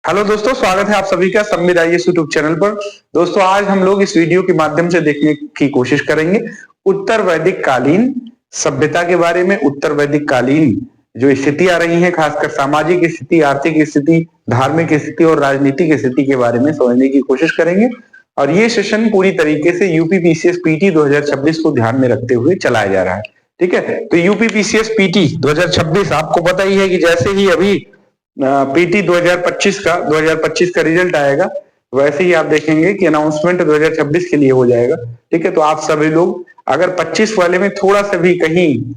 Hello दोस्तों, स्वागत है आप सभी का संविद आईएएस यूट्यूब चैनल पर। दोस्तों, आज हम लोग इस वीडियो के माध्यम से देखने की कोशिश करेंगे उत्तर वैदिक कालीन सभ्यता के बारे में। उत्तर वैदिक कालीन जो स्थिति आ रही है, खासकर सामाजिक स्थिति, आर्थिक स्थिति, धार्मिक स्थिति और राजनीतिक स्थिति के बारे में समझने की कोशिश करेंगे। और ये सेशन पूरी तरीके से यूपी पीसीएस पीटी 2026 को ध्यान में रखते हुए चलाया जा रहा है। ठीक है, तो यूपी पीसीएस पीटी 2026 आपको पता ही है कि जैसे ही अभी पीटी 2025 का रिजल्ट आएगा, वैसे ही आप देखेंगे कि अनाउंसमेंट 2026 के लिए हो जाएगा। ठीक है, तो आप सभी लोग अगर 25 वाले में थोड़ा सा भी कहीं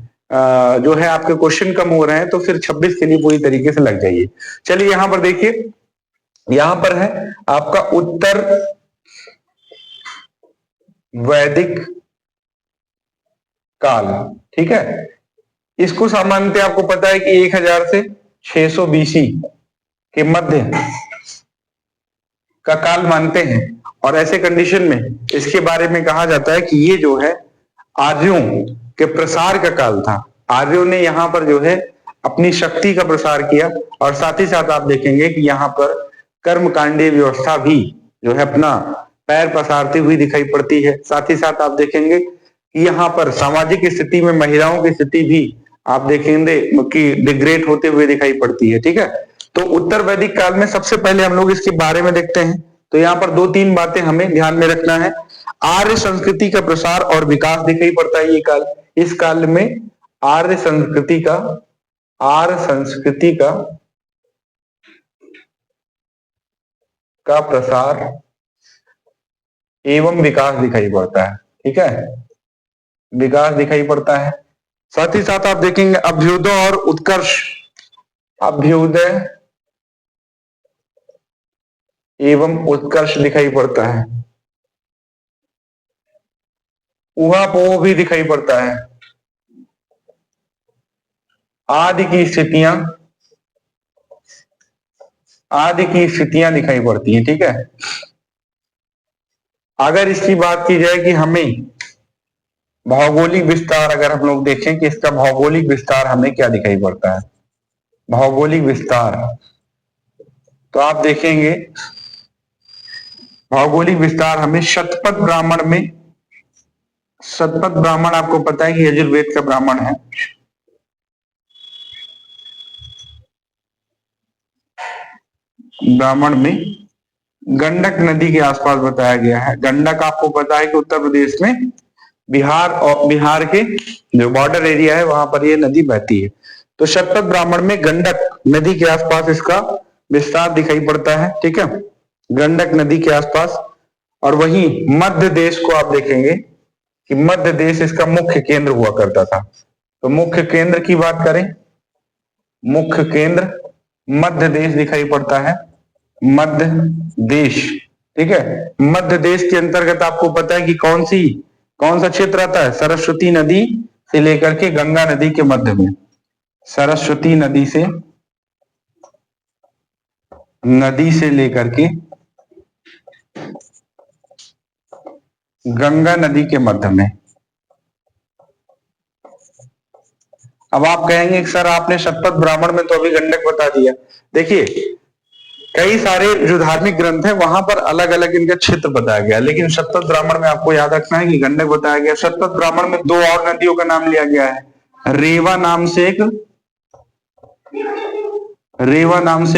जो है आपके क्वेश्चन कम हो रहे हैं, तो फिर 26 के लिए पूरी तरीके से लग जाइए। चलिए यहां पर देखिए, यहां पर है आपका उत्तर वैदिक काल। ठीक है, इसको सामान्यतः आपको पता है कि 1000 से 600 बीसी के मध्य का काल मानते हैं। और ऐसे कंडीशन में इसके बारे में कहा जाता है कि ये जो है आर्यों के प्रसार का काल था। आर्यों ने यहाँ पर जो है अपनी शक्ति का प्रसार किया, और साथ ही साथ आप देखेंगे कि यहाँ पर कर्मकांडीय व्यवस्था भी जो है अपना पैर पसारती हुई दिखाई पड़ती है। साथ ही साथ आप देखेंगे कि यहाँ पर सामाजिक स्थिति में महिलाओं की स्थिति भी आप देखेंगे कि डिग्रेड होते हुए दिखाई पड़ती है। ठीक है, तो उत्तर वैदिक काल में सबसे पहले हम लोग इसके बारे में देखते हैं। तो यहाँ पर 2-3 बातें हमें ध्यान में रखना है। आर्य संस्कृति का प्रसार और विकास दिखाई पड़ता है ये काल। इस काल में आर्य संस्कृति का प्रसार एवं विकास दिखाई पड़ता है। ठीक है, विकास दिखाई पड़ता है। साथ ही साथ आप देखेंगे अभ्युदय और उत्कर्ष, अभ्युदय एवं उत्कर्ष दिखाई पड़ता है। ऊहापोह भी दिखाई पड़ता है। आदि की स्थितियां दिखाई पड़ती हैं। ठीक है, अगर इसकी बात की जाए कि हमें भौगोलिक विस्तार, अगर हम लोग देखें कि इसका भौगोलिक विस्तार हमें क्या दिखाई पड़ता है, भौगोलिक विस्तार, तो आप देखेंगे भौगोलिक विस्तार हमें शतपथ ब्राह्मण आपको पता है कि यजुर्वेद का ब्राह्मण है। ब्राह्मण में गंडक नदी के आसपास बताया गया है। गंडक आपको पता है कि उत्तर प्रदेश में बिहार के जो बॉर्डर एरिया है वहां पर ये नदी बहती है। तो शतपथ ब्राह्मण में गंडक नदी के आसपास इसका विस्तार दिखाई पड़ता है। ठीक है, गंडक नदी के आसपास। और वहीं मध्य देश को आप देखेंगे कि मध्य देश इसका मुख्य केंद्र हुआ करता था। तो मुख्य केंद्र की बात करें, मुख्य केंद्र मध्य देश दिखाई पड़ता है, मध्य देश। ठीक है, मध्य देश के अंतर्गत आपको पता है कि कौन सा क्षेत्र आता है, सरस्वती नदी से लेकर के गंगा नदी के मध्य में, सरस्वती नदी से लेकर के गंगा नदी के मध्य में। अब आप कहेंगे सर आपने शतपथ ब्राह्मण में तो अभी गंडक बता दिया। देखिए, कई सारे जो धार्मिक ग्रंथ है वहां पर अलग अलग इनका क्षेत्र बताया गया, लेकिन शतपथ ब्राह्मण में आपको याद रखना है कि गंडक बताया गया। शतपथ ब्राह्मण में 2 और नदियों का नाम लिया गया है। रेवा नाम से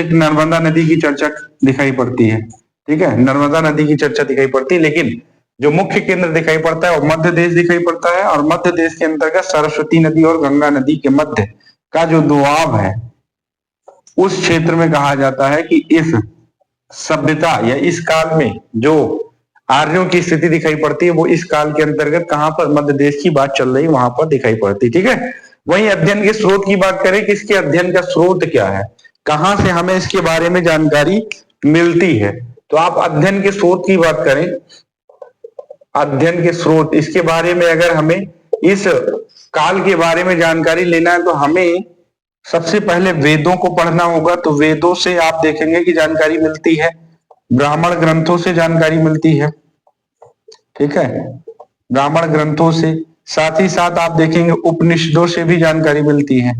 एक नर्मदा नदी की चर्चा दिखाई पड़ती है। ठीक है, नर्मदा नदी की चर्चा दिखाई पड़ती है, लेकिन जो मुख्य केंद्र दिखाई पड़ता है वो मध्य देश दिखाई पड़ता है। और मध्य देश के अंतर्गत सरस्वती नदी और गंगा नदी के मध्य का जो दोआब है, उस क्षेत्र में कहा जाता है कि इस सभ्यता या इस काल में जो आर्यों की स्थिति दिखाई पड़ती है वो इस काल के अंतर्गत कहां पर, मध्य देश की बात चल रही वहां पर दिखाई पड़ती। ठीक है, वहीं अध्ययन के स्रोत की बात करें कि इसके अध्ययन का स्रोत क्या है, कहां से हमें इसके बारे में जानकारी मिलती है। तो आप अध्ययन के स्रोत की बात करें, अध्ययन के स्रोत, इसके बारे में अगर हमें इस काल के बारे में जानकारी लेना है तो हमें सबसे पहले वेदों को पढ़ना होगा। तो वेदों से आप देखेंगे कि जानकारी मिलती है, ब्राह्मण ग्रंथों से जानकारी मिलती है। ठीक है, ब्राह्मण ग्रंथों से, साथ ही साथ आप देखेंगे उपनिषदों से भी जानकारी मिलती है,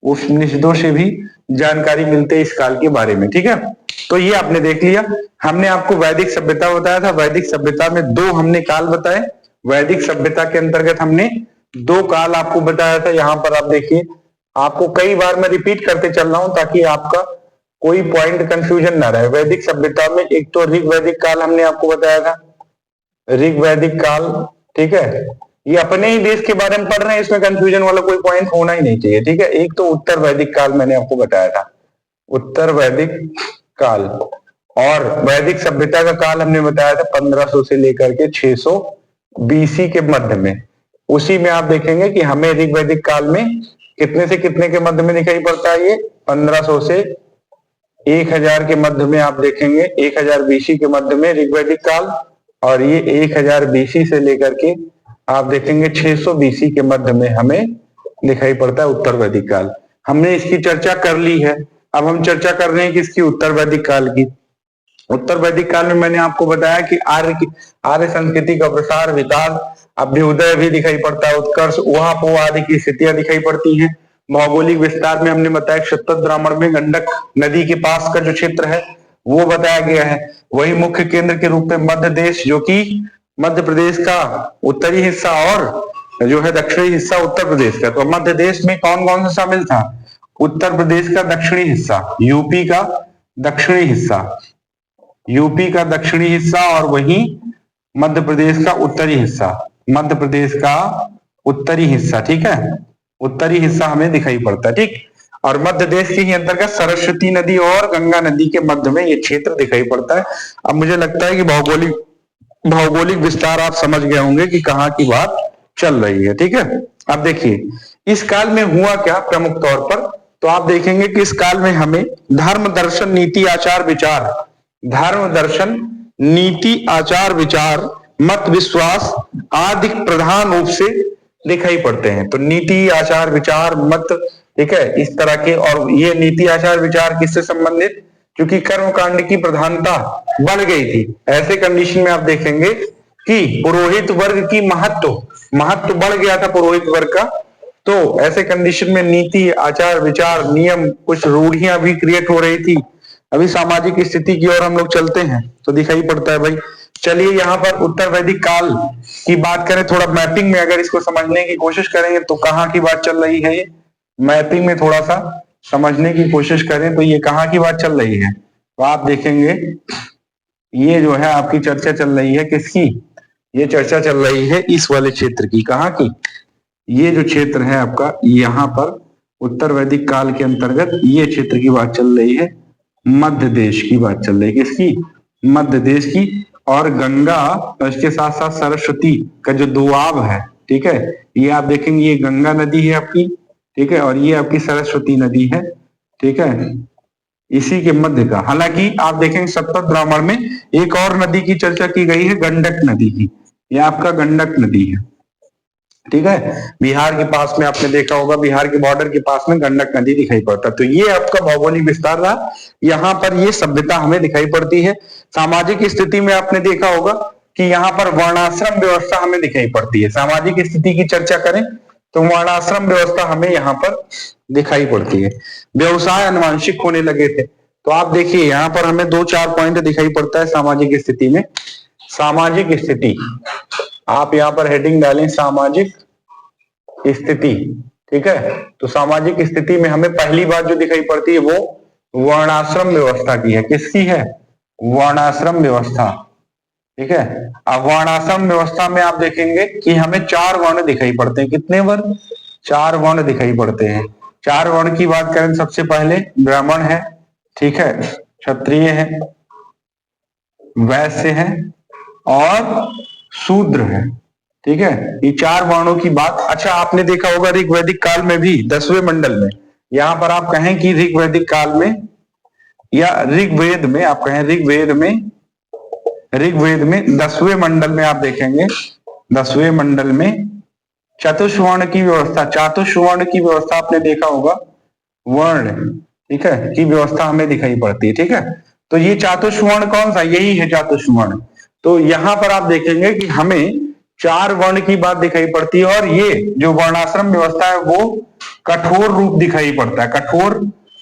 उपनिषदों से भी जानकारी मिलती है इस काल के बारे में। ठीक है, तो ये आपने देख लिया। हमने आपको वैदिक सभ्यता बताया था, वैदिक सभ्यता में दो हमने काल बताए। वैदिक सभ्यता के अंतर्गत हमने दो काल आपको बताया था। यहाँ पर आप देखिए, आपको कई बार मैं रिपीट करते चल रहा हूं ताकि आपका कोई पॉइंट कंफ्यूजन ना रहे। वैदिक सभ्यता में एक तो ऋग्वैदिक काल हमने आपको बताया था, ऋग्वैदिक काल। ठीक है, ये अपने ही देश के बारे में पढ़ रहे हैं, इसमें कंफ्यूजन वाला कोई पॉइंट होना ही नहीं चाहिए। ठीक है, एक तो उत्तर वैदिक काल मैंने आपको बताया था, उत्तर वैदिक काल। और वैदिक सभ्यता का काल हमने बताया था 1500 से लेकर के 600 बीसी के मध्य में। उसी में आप देखेंगे कि हमें ऋग्वैदिक काल में कितने से कितने के मध्य में दिखाई पड़ता है, ये 1500 से 1000 के मध्य में आप देखेंगे, 1000 बीसी के मध्य में ऋग्वैदिक काल। और ये 1000 बीसी से लेकर के आप देखेंगे 600 बीसी के मध्य में हमें दिखाई पड़ता है उत्तर वैदिक काल। हमने इसकी चर्चा कर ली है, अब हम चर्चा कर रहे हैं किसकी, उत्तर वैदिक काल की। उत्तर वैदिक काल में मैंने आपको बताया कि आर्य संस्कृति का प्रसार, विकास, अभ्युदय भी दिखाई पड़ता है, उत्कर्ष, ऊहापोह आदि की स्थितियां दिखाई पड़ती हैं। भौगोलिक विस्तार में हमने बताया सतत ब्राह्मण में गंडक नदी के पास का जो क्षेत्र है वो बताया गया है। वही मुख्य केंद्र के रूप में मध्य देश, जो कि मध्य प्रदेश का उत्तरी हिस्सा और जो है दक्षिणी हिस्सा उत्तर प्रदेश का। तो मध्य देश में कौन कौन सा शामिल था, उत्तर प्रदेश का दक्षिणी हिस्सा, यूपी का दक्षिणी हिस्सा, यूपी का दक्षिणी हिस्सा, और वहीं मध्य प्रदेश का उत्तरी हिस्सा, मध्य प्रदेश का उत्तरी हिस्सा। ठीक है, उत्तरी हिस्सा हमें दिखाई पड़ता है। ठीक, और मध्य देश के ही अंतर्गत सरस्वती नदी और गंगा नदी के मध्य में ये क्षेत्र दिखाई पड़ता है। अब मुझे लगता है कि भौगोलिक विस्तार आप समझ गए होंगे कि कहाँ की बात चल रही है। ठीक है, अब देखिए इस काल में हुआ क्या प्रमुख तौर पर, तो आप देखेंगे कि इस काल में हमें धर्म, दर्शन, नीति, आचार, विचार, धर्म, दर्शन, नीति, आचार, विचार, मत, विश्वास आदि प्रधान रूप से दिखाई पड़ते हैं। तो नीति, आचार, विचार, मत, ठीक है, इस तरह के। और ये नीति, आचार, विचार किससे संबंधित, क्योंकि कर्म कांड की प्रधानता बढ़ गई थी। ऐसे कंडीशन में आप देखेंगे कि पुरोहित वर्ग की महत्व बढ़ गया था पुरोहित वर्ग का। तो ऐसे कंडीशन में नीति, आचार, विचार, नियम, कुछ रूढ़ियां भी क्रिएट हो रही थी। अभी सामाजिक स्थिति की ओर हम लोग चलते हैं तो दिखाई पड़ता है भाई। चलिए यहाँ पर उत्तर वैदिक काल की बात करें, थोड़ा मैपिंग में अगर इसको समझने की कोशिश करेंगे तो कहाँ की बात चल रही है, ये मैपिंग में थोड़ा सा समझने की कोशिश करें तो ये कहाँ की बात चल रही है। तो आप देखेंगे ये जो है आपकी चर्चा चल रही है किसकी, ये चर्चा चल रही है इस वाले क्षेत्र की। कहाँ की, ये जो क्षेत्र है आपका, यहाँ पर उत्तर वैदिक काल के अंतर्गत ये क्षेत्र की बात चल रही है, मध्य देश की बात चल रही है। किसकी, मध्य देश की। और गंगा और इसके साथ साथ सरस्वती का जो दोआब है, ठीक है, ये आप देखेंगे ये गंगा नदी है आपकी, ठीक है, और ये आपकी सरस्वती नदी है, ठीक है, इसी के मध्य का। हालांकि आप देखेंगे सतत ब्राह्मण में एक और नदी की चर्चा की गई है, गंडक नदी की। ये आपका गंडक नदी है, ठीक है, बिहार के पास में आपने देखा होगा, बिहार के बॉर्डर के पास में गंडक नदी दिखाई पड़ता है। तो ये आपका भौगोलिक विस्तार रहा, यहाँ पर ये सभ्यता हमें दिखाई पड़ती है। सामाजिक स्थिति में आपने देखा होगा कि यहाँ पर वर्णाश्रम व्यवस्था हमें दिखाई पड़ती है। सामाजिक स्थिति की चर्चा करें तो वर्णाश्रम व्यवस्था हमें यहाँ पर दिखाई पड़ती है। व्यवसाय आनुवंशिक होने लगे थे। तो आप देखिए यहाँ पर हमें 2-4 पॉइंट दिखाई पड़ता है सामाजिक स्थिति में। सामाजिक स्थिति, आप यहाँ पर हेडिंग डालें सामाजिक स्थिति, ठीक है। तो सामाजिक स्थिति में हमें पहली बात जो दिखाई पड़ती है वो वर्णाश्रम व्यवस्था की है। किसकी है, वर्णाश्रम व्यवस्था, ठीक है। अब वर्णाश्रम व्यवस्था में आप देखेंगे कि हमें 4 वर्ण दिखाई पड़ते हैं। कितने वर्ण, 4 वर्ण दिखाई पड़ते हैं। 4 वर्ण की बात करें, सबसे पहले ब्राह्मण है, ठीक है, क्षत्रिय है, वैश्य है और शूद्र है, ठीक है। ये 4 वर्णों की बात। अच्छा, आपने देखा होगा ऋग्वैदिक काल में भी 10वें मंडल में, यहां पर आप कहें कि ऋग्वैदिक काल में या ऋग्वेद में, आप कहें ऋग्वेद में 10वें मंडल में आप देखेंगे, 10वें मंडल में चतुष्वर्ण की व्यवस्था, चातुष्वर्ण की व्यवस्था आपने देखा होगा, वर्ण, ठीक है, की व्यवस्था हमें दिखाई पड़ती है, ठीक है। तो ये चातुष्वर्ण कौन सा, यही है चातुष्वर्ण। तो यहां पर आप देखेंगे कि हमें 4 वर्ण की बात दिखाई पड़ती है और ये जो वर्णाश्रम व्यवस्था है वो कठोर रूप दिखाई पड़ता है, कठोर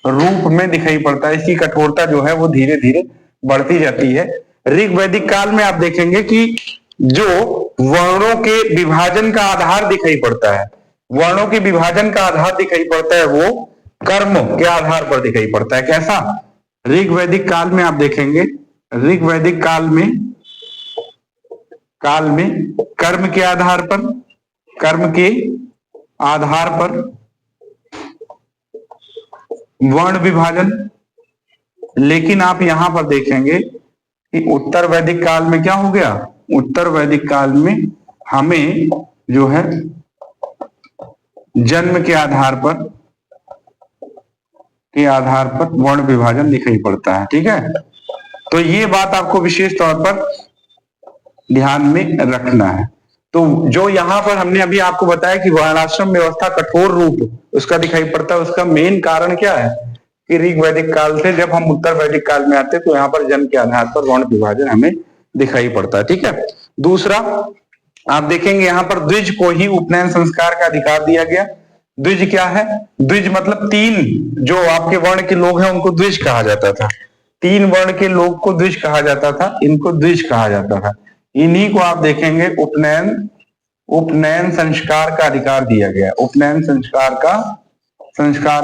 रूप में दिखाई पड़ता है। इसकी कठोरता जो है वो धीरे धीरे बढ़ती जाती है। ऋग वैदिक काल में आप देखेंगे कि जो वर्णों के विभाजन का आधार दिखाई पड़ता है, वर्णों के विभाजन का आधार दिखाई पड़ता है, वो कर्म के आधार पर दिखाई पड़ता है। कैसा? ऋग वैदिक काल में आप देखेंगे, ऋग वैदिक काल में कर्म के आधार पर, कर्म के आधार पर वर्ण विभाजन। लेकिन आप यहां पर देखेंगे कि उत्तर वैदिक काल में क्या हो गया? उत्तर वैदिक काल में हमें जो है जन्म के आधार पर वर्ण विभाजन दिखाई पड़ता है। ठीक है, तो ये बात आपको विशेष तौर पर ध्यान में रखना है। तो जो यहाँ पर हमने अभी आपको बताया कि वर्णाश्रम व्यवस्था कठोर रूप उसका दिखाई पड़ता है, उसका मेन कारण क्या है कि ऋग वैदिक काल से जब हम उत्तर वैदिक काल में आते हैं तो यहाँ पर जन्म के आधार पर वर्ण विभाजन हमें दिखाई पड़ता है। ठीक है, दूसरा आप देखेंगे यहाँ पर द्विज को ही उपनयन संस्कार का अधिकार दिया गया। द्विज क्या है? द्विज मतलब तीन जो आपके वर्ण के लोग हैं उनको द्विज कहा जाता था। तीन वर्ण के लोग को द्विज कहा जाता था, इनको द्विज कहा जाता था। इन्हीं को आप देखेंगे उपनयन संस्कार का अधिकार दिया गया। उपनयन संस्कार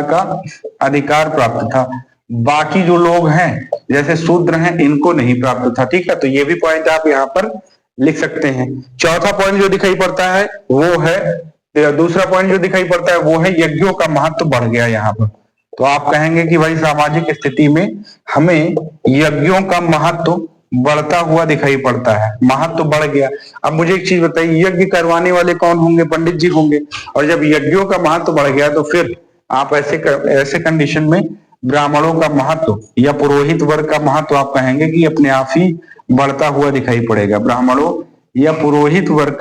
का अधिकार प्राप्त था। बाकी जो लोग हैं जैसे शूद्र हैं इनको नहीं प्राप्त था। ठीक है, तो ये भी पॉइंट आप यहाँ पर लिख सकते हैं। चौथा पॉइंट जो दिखाई पड़ता है वो है, दूसरा पॉइंट जो दिखाई पड़ता है वो है यज्ञों का महत्व बढ़ गया यहाँ पर। तो आप कहेंगे कि भाई सामाजिक स्थिति में हमें यज्ञों का महत्व बढ़ता हुआ दिखाई पड़ता है, महत्व बढ़ गया। अब मुझे एक चीज बताइए, यज्ञ करवाने वाले कौन होंगे? पंडित जी होंगे। और जब यज्ञों का महत्व बढ़ गया तो फिर आप ऐसे कंडीशन में ब्राह्मणों का महत्व या पुरोहित वर्ग का महत्व आप कहेंगे कि अपने आप ही बढ़ता हुआ दिखाई पड़ेगा। ब्राह्मणों या पुरोहित वर्ग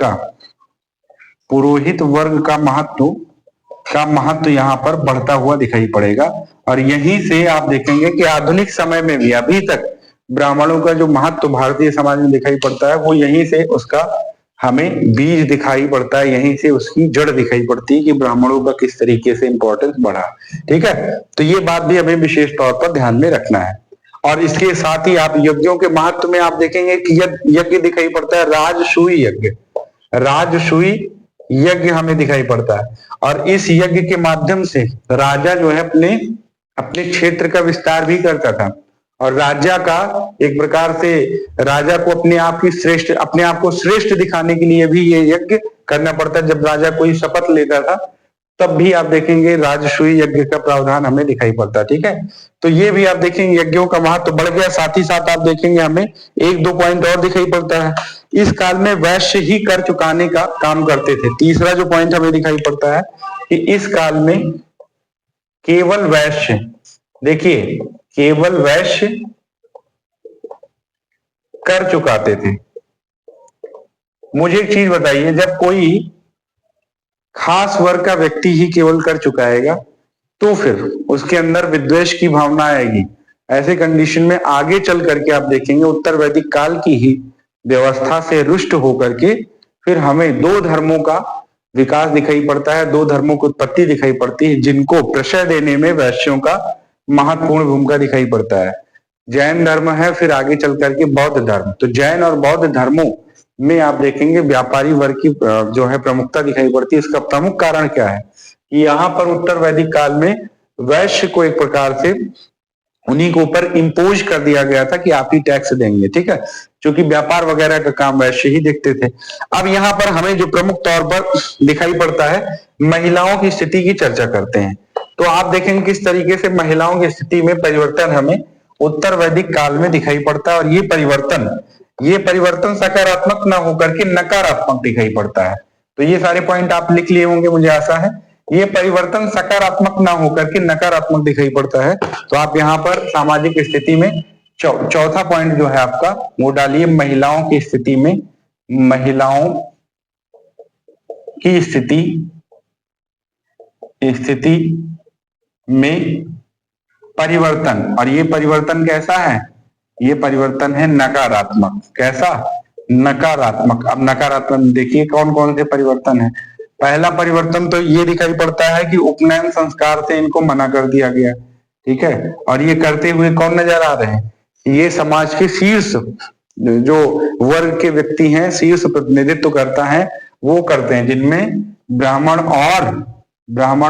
का महत्व यहाँ पर बढ़ता हुआ दिखाई पड़ेगा। और यहीं से आप देखेंगे कि आधुनिक समय में भी अभी तक ब्राह्मणों का जो महत्व भारतीय समाज में दिखाई पड़ता है वो यहीं से उसका हमें बीज दिखाई पड़ता है, यहीं से उसकी जड़ दिखाई पड़ती है कि ब्राह्मणों का किस तरीके से इंपॉर्टेंस बढ़ा। ठीक है, तो ये बात भी हमें विशेष तौर पर ध्यान में रखना है। और इसके साथ ही आप यज्ञों के महत्व में आप देखेंगे कि यज्ञ दिखाई पड़ता है, राजसूय यज्ञ हमें दिखाई पड़ता है। और इस यज्ञ के माध्यम से राजा जो है अपने क्षेत्र का विस्तार भी करता था। और राजा का एक प्रकार से राजा को अपने आप को श्रेष्ठ दिखाने के लिए भी ये यज्ञ करना पड़ता है। जब राजा कोई शपथ लेता था तब भी आप देखेंगे राजसूय यज्ञ का प्रावधान हमें दिखाई पड़ता है। ठीक है, तो ये भी आप देखेंगे यज्ञों का महत्व बढ़ गया। साथ ही साथ आप देखेंगे हमें एक दो पॉइंट और दिखाई पड़ता है। इस काल में वैश्य ही कर चुकाने का काम करते थे। तीसरा जो पॉइंट हमें दिखाई पड़ता है कि इस काल में केवल वैश्य, देखिए केवल वैश्य कर चुकाते थे। मुझे एक चीज बताइए, जब कोई खास वर्ग का व्यक्ति ही केवल कर चुकाएगा तो फिर उसके अंदर विद्वेष की भावना आएगी। ऐसे कंडीशन में आगे चल करके आप देखेंगे उत्तर वैदिक काल की ही व्यवस्था से रुष्ट होकर के फिर हमें दो धर्मों का विकास दिखाई पड़ता है, दो धर्मों की उत्पत्ति दिखाई पड़ती है जिनको प्रश्रय देने में वैश्यों का महत्वपूर्ण भूमिका दिखाई पड़ता है। जैन धर्म है, फिर आगे चल करके बौद्ध धर्म। तो जैन और बौद्ध धर्मों में आप देखेंगे व्यापारी वर्ग की जो है प्रमुखता दिखाई पड़ती है। इसका प्रमुख कारण क्या है कि यहाँ पर उत्तर वैदिक काल में वैश्य को एक प्रकार से उन्हीं के ऊपर इम्पोज कर दिया गया था कि आप ही टैक्स देंगे। ठीक है, क्योंकि व्यापार वगैरह का काम वैश्य ही देखते थे। अब यहाँ पर हमें जो प्रमुख तौर पर दिखाई पड़ता है, महिलाओं की स्थिति की चर्चा करते हैं। तो आप देखेंगे किस तरीके से महिलाओं की स्थिति में परिवर्तन हमें उत्तर वैदिक काल में दिखाई पड़ता है। और ये परिवर्तन सकारात्मक न होकर के नकारात्मक दिखाई पड़ता है। तो ये सारे पॉइंट आप लिख लिए होंगे, मुझे आशा है। ये परिवर्तन सकारात्मक ना होकर के नकारात्मक दिखाई पड़ता है। तो आप यहाँ पर सामाजिक स्थिति में चौथा पॉइंट जो है आपका वो डालिए, महिलाओं की स्थिति में परिवर्तन। और ये परिवर्तन कैसा है? ये परिवर्तन है नकारात्मक। कैसा? नकारात्मक। अब नकारात्मक देखिए कौन कौन से परिवर्तन है। पहला परिवर्तन तो ये दिखाई पड़ता है कि उपनयन संस्कार से इनको मना कर दिया गया। ठीक है। और ये करते हुए कौन नजर आ रहे हैं? ये समाज के शीर्ष जो वर्ग के व्यक्ति हैं, शीर्ष प्रतिनिधित्व करता है, वो करते हैं, जिनमें ब्राह्मण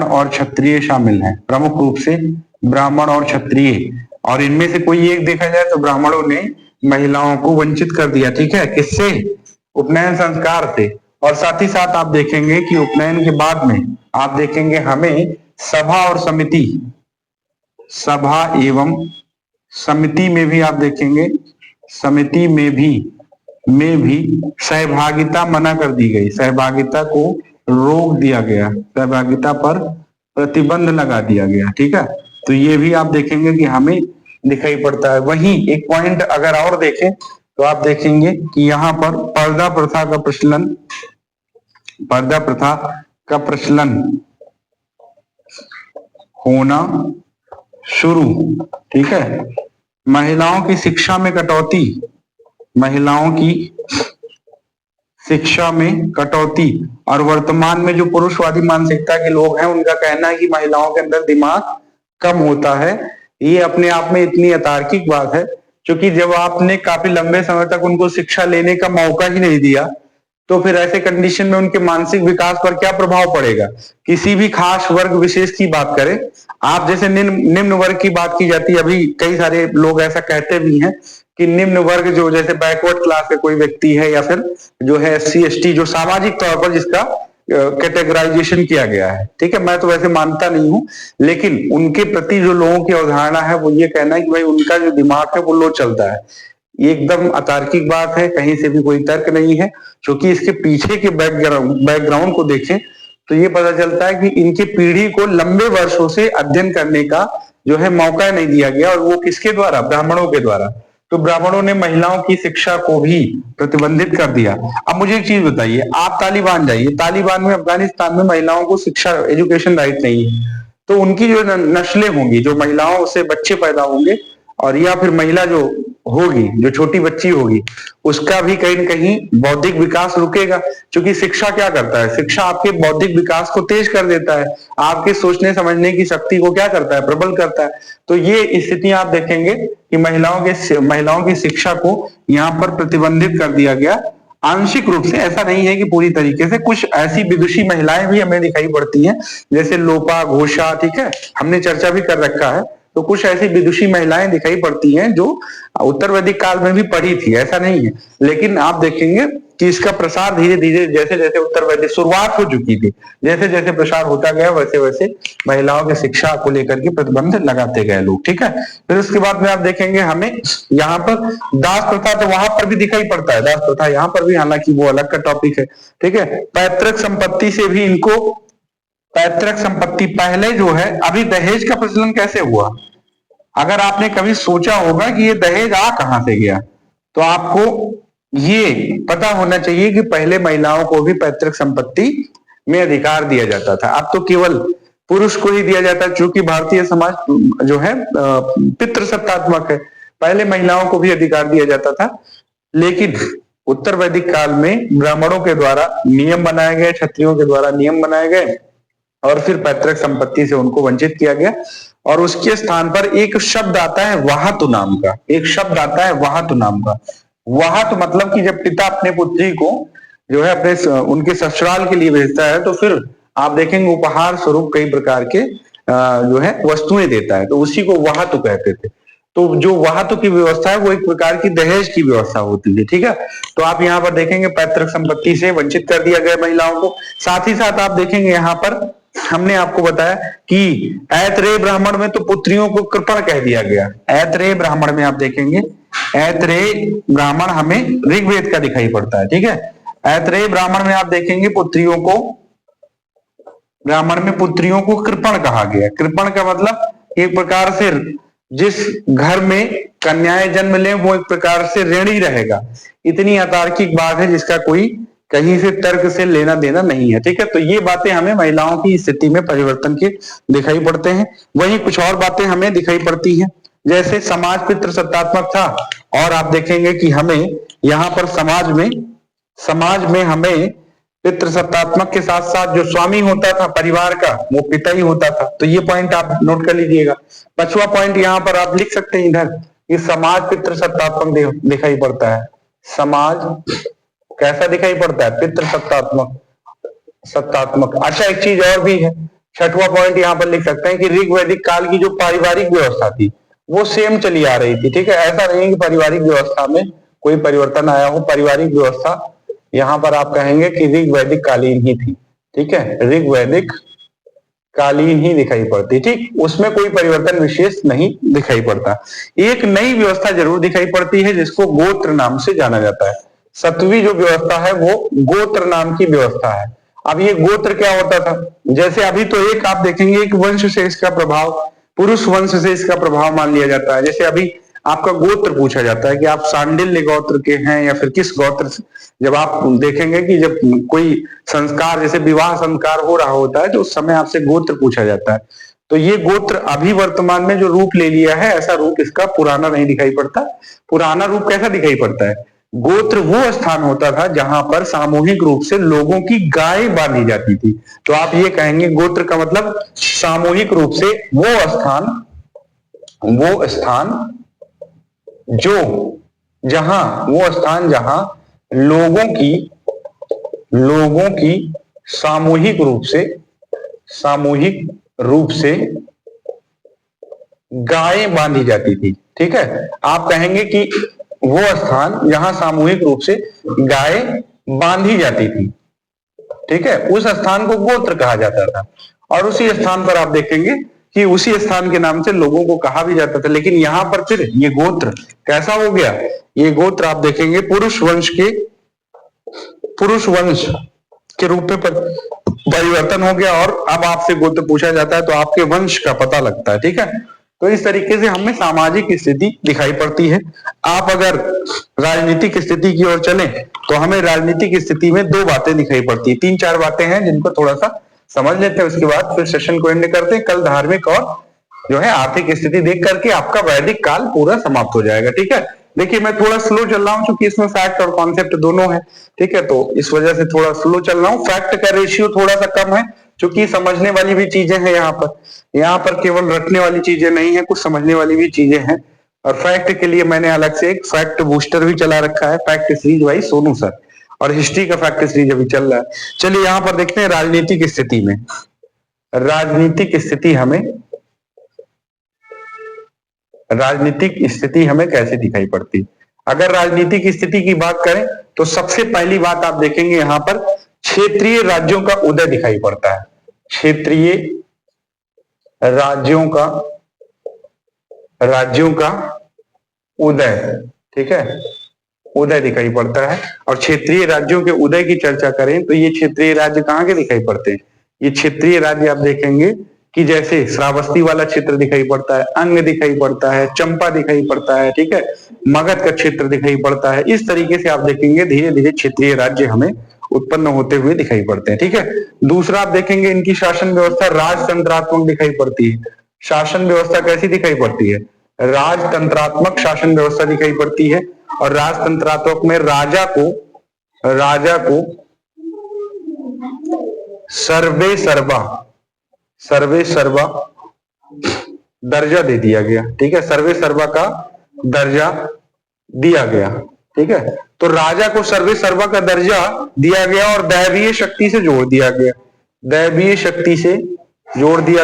और क्षत्रिय शामिल हैं, प्रमुख रूप से ब्राह्मण और क्षत्रिय। और इनमें से कोई एक देखा जाए तो ब्राह्मणों ने महिलाओं को वंचित कर दिया, ठीक है, किससे? उपनयन संस्कार से। और साथ ही साथ आप देखेंगे कि उपनयन के बाद में आप देखेंगे हमें सभा और समिति, सभा एवं समिति में भी आप देखेंगे, समिति में भी सहभागिता मना कर दी गई, सहभागिता को रोक दिया गया, सहभागिता पर प्रतिबंध लगा दिया गया, ठीक है। तो ये भी आप देखेंगे कि हमें दिखाई पड़ता है। वहीं एक पॉइंट अगर और देखें तो आप देखेंगे कि यहाँ पर पर्दा प्रथा का प्रचलन होना शुरू, ठीक है। महिलाओं की शिक्षा में कटौती, महिलाओं की शिक्षा में कटौती, और वर्तमान में जो पुरुषवादी मानसिकता के लोग हैं उनका कहना है कि महिलाओं के अंदर दिमाग कम होता है। ये अपने आप में इतनी अतार्किक बात है, क्योंकि जब आपने काफी लंबे समय तक उनको शिक्षा लेने का मौका ही नहीं दिया तो फिर ऐसे कंडीशन में उनके मानसिक विकास पर क्या प्रभाव पड़ेगा? किसी भी खास वर्ग विशेष की बात करें आप, जैसे निम्न वर्ग की बात की जाती है, अभी कई सारे लोग ऐसा कहते भी हैं कि निम्न वर्ग जो जैसे बैकवर्ड क्लास के कोई व्यक्ति है, या फिर जो है SC ST, जो सामाजिक तौर पर जिसका कैटेगराइजेशन किया गया है, ठीक है। मैं तो वैसे मानता नहीं हूं, लेकिन उनके प्रति जो लोगों की अवधारणा है वो ये कहना है कि भाई उनका जो दिमाग है वो लो चलता है। ये एकदम अतार्किक बात है, कहीं से भी कोई तर्क नहीं है, क्योंकि इसके पीछे के बैकग्राउंड को देखें तो ये पता चलता है कि इनकी पीढ़ी को लंबे वर्षों से अध्ययन करने का जो है मौका नहीं दिया गया, और वो किसके द्वारा? ब्राह्मणों के द्वारा। तो ब्राह्मणों ने महिलाओं की शिक्षा को भी प्रतिबंधित कर दिया। अब मुझे एक चीज बताइए, आप तालिबान जाइए, तालिबान में, अफगानिस्तान में महिलाओं को शिक्षा, एजुकेशन राइट नहीं है, तो उनकी जो नस्लें होंगी, जो महिलाओं से बच्चे पैदा होंगे, और या फिर महिला जो होगी, जो छोटी बच्ची होगी, उसका भी कहीं न कहीं बौद्धिक विकास रुकेगा। क्योंकि शिक्षा क्या करता है? शिक्षा आपके बौद्धिक विकास को तेज कर देता है, आपके सोचने समझने की शक्ति को क्या करता है? प्रबल करता है। तो ये स्थिति आप देखेंगे कि महिलाओं की शिक्षा को यहाँ पर प्रतिबंधित कर दिया गया, आंशिक रूप से, ऐसा नहीं है कि पूरी तरीके से। कुछ ऐसी विदुषी महिलाएं भी हमें दिखाई पड़ती हैं, जैसे लोपा घोषा, ठीक है, हमने चर्चा भी कर रखा है। तो कुछ ऐसी विदुषी महिलाएं दिखाई पड़ती हैं जो उत्तर वैदिक काल में भी पढ़ी थी, ऐसा नहीं है, लेकिन आप देखेंगे कि इसका प्रसार धीरे धीरे, जैसे जैसे उत्तर वैदिक शुरुआत हो चुकी थी, जैसे जैसे प्रसार होता गया वैसे वैसे महिलाओं की शिक्षा को लेकर के प्रतिबंध लगाते गए लोग, ठीक है। फिर उसके बाद में आप देखेंगे हमें यहाँ पर दास प्रथा, तो वहां पर भी दिखाई पड़ता है दास प्रथा, यहाँ पर भी, हालांकि वो अलग का टॉपिक है, ठीक है। पैतृक संपत्ति से भी इनको, पैतृक संपत्ति पहले जो है, अभी दहेज का प्रचलन कैसे हुआ? अगर आपने कभी सोचा होगा कि ये दहेज आ कहां से गया, तो आपको ये पता होना चाहिए कि पहले महिलाओं को भी पैतृक संपत्ति में अधिकार दिया जाता था। अब तो केवल पुरुष को ही दिया जाता है, क्योंकि भारतीय समाज जो है पितृसत्तात्मक है। पहले महिलाओं को भी अधिकार दिया जाता था, लेकिन उत्तर वैदिक काल में ब्राह्मणों के द्वारा नियम बनाए गए, क्षत्रियों के द्वारा नियम बनाए गए, और फिर पैतृक संपत्ति से उनको वंचित किया गया। और उसके स्थान पर एक शब्द आता है वाहतु नाम का, एक शब्द आता है वाहतु नाम का। वाहतु मतलब कि जब पिता अपने पुत्री को जो है अपने उनके ससुराल के लिए भेजता है, तो फिर आप देखेंगे उपहार स्वरूप कई प्रकार के जो है वस्तुएं देता है, तो उसी को वाहतु कहते थे। तो जो वाहतु की व्यवस्था है वो एक प्रकार की दहेज की व्यवस्था होती है, ठीक है। तो आप यहाँ पर देखेंगे पैतृक संपत्ति से वंचित कर दिया गया महिलाओं को। साथ ही साथ आप देखेंगे यहाँ पर हमने आपको बताया कि ऐतरेय ब्राह्मण में तो पुत्रियों को कृपण कह दिया गया। ऐतरेय ब्राह्मण में आप देखेंगे, ऐतरेय ब्राह्मण हमें ऋग्वेद का दिखाई पड़ता है, ठीक है। ऐतरेय ब्राह्मण में आप देखेंगे पुत्रियों को, ब्राह्मण में पुत्रियों को कृपण कहा गया। कृपण का मतलब एक प्रकार से जिस घर में कन्याएं जन्म लें वो एक प्रकार से ऋणी रहेगा। इतनी अतार्किक बात है जिसका कोई कहीं से तर्क से लेना देना नहीं है, ठीक है। तो ये बातें हमें महिलाओं की स्थिति में परिवर्तन के दिखाई पड़ते हैं। वहीं कुछ और बातें हमें दिखाई पड़ती हैं, जैसे समाज पितृसत्तात्मक था, और आप देखेंगे कि हमें यहाँ पर समाज में हमें पितृसत्तात्मक के साथ साथ जो स्वामी होता था परिवार का वो पिता ही होता था। तो ये पॉइंट आप नोट कर लीजिएगा। 5वां पॉइंट यहाँ पर आप लिख सकते हैं इधर, ये समाज पितृसत्तात्मक दिखाई पड़ता है। समाज कैसा दिखाई पड़ता है? पितृसत्तात्मक, सत्तात्मक। अच्छा, एक चीज और भी है, 6वां पॉइंट यहाँ पर लिख सकते हैं कि ऋग वैदिक काल की जो पारिवारिक व्यवस्था थी वो सेम चली आ रही थी। ठीक है, ऐसा नहीं कि पारिवारिक व्यवस्था में कोई परिवर्तन आया हो। पारिवारिक व्यवस्था यहाँ पर आप कहेंगे कि ऋग वैदिक कालीन ही थी। ठीक है, ऋग वैदिक कालीन ही दिखाई पड़ती। ठीक, उसमें कोई परिवर्तन विशेष नहीं दिखाई पड़ता। एक नई व्यवस्था जरूर दिखाई पड़ती है जिसको गोत्र नाम से जाना जाता है। 7वीं जो व्यवस्था है वो गोत्र नाम की व्यवस्था है। अब ये गोत्र क्या होता था? जैसे अभी तो एक आप देखेंगे एक वंश से इसका प्रभाव, पुरुष वंश से इसका प्रभाव मान लिया जाता है। जैसे अभी आपका गोत्र पूछा जाता है कि आप सांडिल्य गोत्र के हैं या फिर किस गोत्र से। जब आप देखेंगे कि जब कोई संस्कार जैसे विवाह संस्कार हो रहा होता है तो उस समय आपसे गोत्र पूछा जाता है। तो ये गोत्र अभी वर्तमान में जो रूप ले लिया है, ऐसा रूप इसका पुराना नहीं दिखाई पड़ता। पुराना रूप कैसा दिखाई पड़ता है? गोत्र वो स्थान होता था जहां पर सामूहिक रूप से लोगों की गाय बांधी जाती थी। तो आप ये कहेंगे गोत्र का मतलब सामूहिक रूप से वो स्थान जो जहां लोगों की सामूहिक रूप से गायें बांधी जाती थी। ठीक है, आप कहेंगे कि वो स्थान जहां सामूहिक रूप से गाय बांधी जाती थी, ठीक है, उस स्थान को गोत्र कहा जाता था। और उसी स्थान पर आप देखेंगे कि उसी स्थान के नाम से लोगों को कहा भी जाता था। लेकिन यहाँ पर फिर ये गोत्र कैसा हो गया? ये गोत्र आप देखेंगे पुरुष वंश के रूप में परिवर्तन हो गया। और अब आपसे गोत्र पूछा जाता है तो आपके वंश का पता लगता है। ठीक है, तो इस तरीके से हमें सामाजिक स्थिति दिखाई पड़ती है। आप अगर राजनीतिक स्थिति की ओर चलें तो हमें राजनीतिक स्थिति में 2 बातें दिखाई पड़ती है। 3-4 बातें हैं जिनको थोड़ा सा समझ लेते हैं, उसके बाद फिर सेशन को एंड करते हैं। कल धार्मिक और जो है आर्थिक स्थिति देख करके आपका वैदिक काल पूरा समाप्त हो जाएगा। ठीक है, देखिए मैं थोड़ा स्लो चल रहा हूं क्योंकि इसमें फैक्ट और कॉन्सेप्ट दोनों है। ठीक है, तो इस वजह से थोड़ा स्लो चल रहा हूं। फैक्ट का रेशियो थोड़ा सा कम है क्योंकि समझने वाली भी चीजें हैं यहाँ पर केवल रटने वाली चीजें नहीं है, कुछ समझने वाली भी चीजें हैं। और फैक्ट के लिए मैंने अलग से एक फैक्ट बूस्टर भी चला रखा है, fact series by Sonu sir, और हिस्ट्री का फैक्ट सीरीज अभी चल रहा है। चलिए यहाँ पर देखते हैं राजनीतिक स्थिति हमें कैसे दिखाई पड़ती। अगर राजनीतिक स्थिति की बात करें तो सबसे पहली बात आप देखेंगे यहाँ पर क्षेत्रीय राज्यों का उदय दिखाई पड़ता है। क्षेत्रीय राज्यों का उदय, ठीक है, उदय दिखाई पड़ता है। और क्षेत्रीय राज्यों के उदय की चर्चा करें तो ये क्षेत्रीय राज्य कहाँ के दिखाई पड़ते हैं? ये क्षेत्रीय राज्य आप देखेंगे कि जैसे श्रावस्ती वाला क्षेत्र दिखाई पड़ता है, अंग दिखाई पड़ता है, चंपा दिखाई पड़ता है, ठीक है, मगध का क्षेत्र दिखाई पड़ता है। इस तरीके से आप देखेंगे धीरे धीरे क्षेत्रीय राज्य हमें उत्पन्न होते हुए दिखाई पड़ते हैं। ठीक है, दूसरा आप देखेंगे इनकी शासन व्यवस्था राजतंत्रात्मक दिखाई पड़ती है। शासन व्यवस्था कैसी दिखाई पड़ती है? राजतंत्रात्मक शासन व्यवस्था दिखाई पड़ती है। और राजतंत्रात्मक में राजा को सर्वे सर्वा दर्जा दे दिया गया। ठीक है, सर्वे सर्वा का दर्जा दिया गया। ठीक है, तो राजा को सर्वे सर्वा का दर्जा दिया गया और दैवीय शक्ति से जोड़ दिया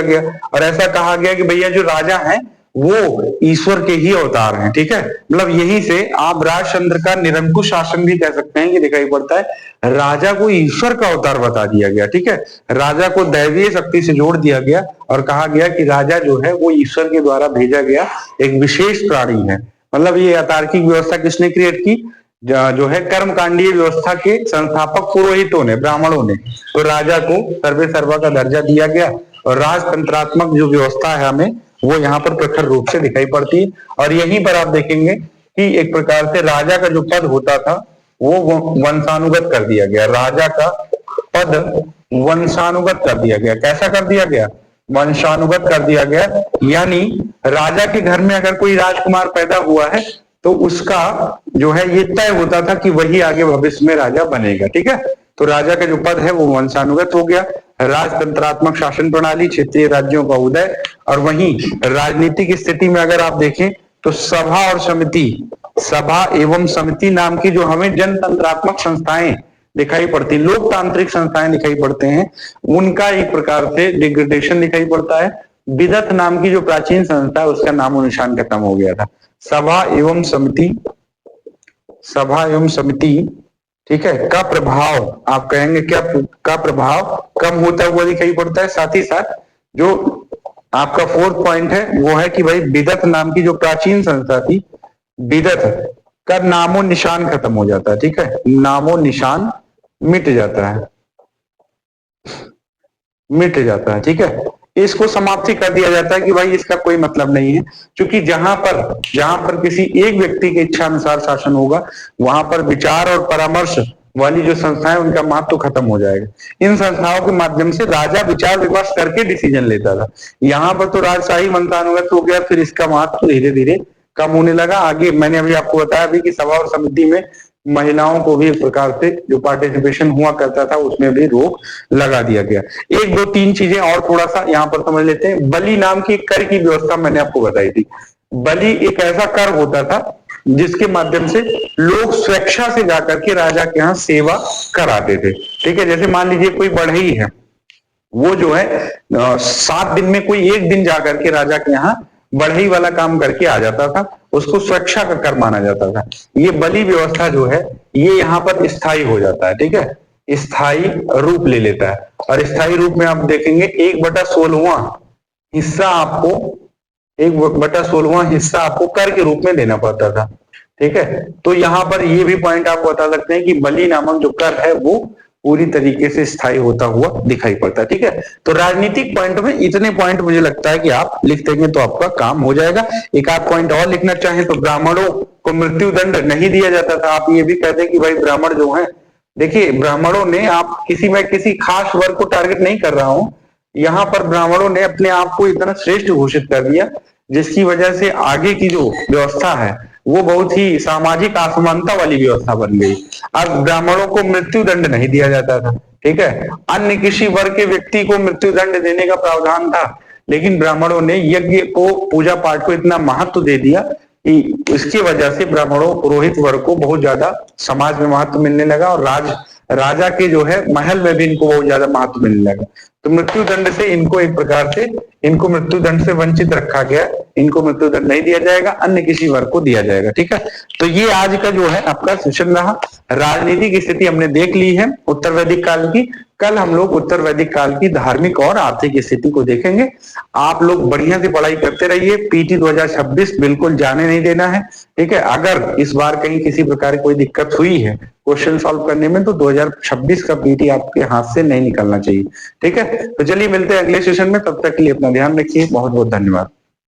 गया। और ऐसा कहा गया कि भैया जो राजा हैं वो ईश्वर के ही अवतार हैं। ठीक है, मतलब यहीं से आप राजचंद्र का निरंकुश शासन भी कह सकते हैं कि दिखाई पड़ता है। राजा को ईश्वर का अवतार बता दिया गया। ठीक है, राजा को दैवीय शक्ति से जोड़ दिया गया और कहा गया कि राजा जो है वो ईश्वर के द्वारा भेजा गया एक विशेष प्राणी है। मतलब ये अतार्किक व्यवस्था किसने क्रिएट की? जो है कर्मकांडीय व्यवस्था के संस्थापक पुरोहितों ने, ब्राह्मणों ने। तो राजा को सर्वे सर्वा का दर्जा दिया गया और राजतंत्रात्मक जो व्यवस्था है हमें वो यहाँ पर प्रखर रूप से दिखाई पड़ती है। और यहीं पर आप देखेंगे कि एक प्रकार से राजा का जो पद होता था वो वंशानुगत कर दिया गया। राजा का पद वंशानुगत कर दिया गया। कैसा कर दिया गया? वंशानुगत कर दिया गया। यानी राजा के घर में अगर कोई राजकुमार पैदा हुआ है तो उसका जो है ये तय होता था कि वही आगे भविष्य में राजा बनेगा। ठीक है, तो राजा का जो पद है वो वंशानुगत हो गया। राजतंत्रात्मक शासन प्रणाली, क्षेत्रीय राज्यों का उदय। और वहीं राजनीतिक स्थिति में अगर आप देखें तो सभा और समिति, सभा एवं समिति नाम की जो हमें जनतंत्रात्मक संस्थाएं दिखाई पड़ती, लोकतांत्रिक संस्थाएं दिखाई पड़ते हैं, उनका एक प्रकार से डिग्रेडेशन दिखाई पड़ता है। विदत नाम की जो प्राचीन संस्था है उसका नामो निशान खत्म हो गया था। सभा एवं समिति, सभा एवं समिति, ठीक है, का प्रभाव आप कहेंगे क्या, का प्रभाव कम होता हुआ दिखाई पड़ता है। साथ ही साथ जो आपका फोर्थ पॉइंट है वो है कि भाई विदत नाम की जो प्राचीन संस्था थी, विदत का नामो निशान खत्म हो जाता है। ठीक है, नामो निशान मिट जाता है, मिट जाता है। ठीक है, इसको समाप्ति कर दिया जाता है कि भाई इसका कोई मतलब नहीं है, क्योंकि जहां पर किसी एक व्यक्ति की इच्छा अनुसार शासन होगा वहां पर विचार और परामर्श वाली जो संस्थाएं उनका महत्व खत्म हो जाएगा। इन संस्थाओं के माध्यम से राजा विचार विमर्श करके डिसीजन लेता था। यहाँ पर तो राजशाही वंशानुगत हो गया, फिर इसका महत्व धीरे धीरे कम होने लगा। आगे मैंने अभी आपको बताया भी कि सभा और समिति में महिलाओं को भी एक प्रकार से जो पार्टिसिपेशन हुआ करता था उसमें भी रोक लगा दिया गया। एक दो तीन चीजें और थोड़ा सा यहाँ पर समझ लेते हैं। बलि नाम की कर की व्यवस्था मैंने आपको बताई थी। बलि एक ऐसा कर होता था जिसके माध्यम से लोग स्वेच्छा से जाकर के राजा के यहाँ सेवा कराते थे। ठीक है, जैसे मान लीजिए कोई बढ़ई है, वो जो है 7 दिन में कोई एक दिन जाकर के राजा के यहाँ बढ़ई वाला काम करके आ जाता था, उसको स्वेच्छा का कर माना जाता था। ये बलि व्यवस्था जो है ये यहाँ पर स्थायी हो जाता है। ठीक है, स्थायी रूप ले लेता है। और स्थायी रूप में आप देखेंगे 1/16वां हिस्सा आपको 1/16वां हिस्सा आपको कर के रूप में देना पड़ता था। ठीक है, तो यहाँ पर ये भी पॉइंट आप बता सकते हैं कि बलि नामक जो कर है वो पूरी तरीके से स्थायी होता हुआ दिखाई पड़ता है। ठीक है, तो राजनीतिक पॉइंट में इतने पॉइंट मुझे लगता है कि आप लिख देंगे तो आपका काम हो जाएगा। एक आध पॉइंट और लिखना चाहें तो ब्राह्मणों को मृत्यु दंड नहीं दिया जाता था। आप ये भी कहते हैं कि भाई ब्राह्मण जो है, देखिए ब्राह्मणों ने, आप मैं किसी खास वर्ग को टारगेट नहीं कर रहा हूं, यहाँ पर ब्राह्मणों ने अपने आप को इतना श्रेष्ठ घोषित कर दिया जिसकी वजह से आगे की जो व्यवस्था है वो बहुत ही सामाजिक असमानता वाली व्यवस्था बन गई। अब ब्राह्मणों को मृत्यु दंड नहीं दिया जाता था। ठीक है, अन्य किसी वर्ग के व्यक्ति को मृत्यु दंड देने का प्रावधान था, लेकिन ब्राह्मणों ने यज्ञ को, पूजा पाठ को इतना महत्व दे दिया कि इसकी वजह से ब्राह्मणों, पुरोहित वर्ग को बहुत ज्यादा समाज में महत्व मिलने लगा और राजा के जो है महल में भी इनको बहुत ज्यादा महत्व मिलने लगा। तो मृत्यु दंड से इनको एक प्रकार से, इनको मृत्यु दंड से वंचित रखा गया। इनको मृत्यु दंड नहीं दिया जाएगा, अन्य किसी वर्ग को दिया जाएगा। ठीक है, तो ये आज का जो है आपका सेशन रहा। राजनीतिक स्थिति हमने देख ली है उत्तर वैदिक काल की। कल हम लोग उत्तर वैदिक काल की धार्मिक और आर्थिक स्थिति को देखेंगे। आप लोग बढ़िया से पढ़ाई करते रहिए। पीटी 2026 बिल्कुल जाने नहीं देना है। ठीक है, अगर इस बार कहीं किसी प्रकार की कोई दिक्कत हुई है क्वेश्चन सॉल्व करने में तो 2026 का पीटी आपके हाथ से नहीं निकलना चाहिए। ठीक है, तो चलिए मिलते हैं अगले सेशन में। तब तक के लिए अपना ध्यान रखिए। बहुत बहुत धन्यवाद।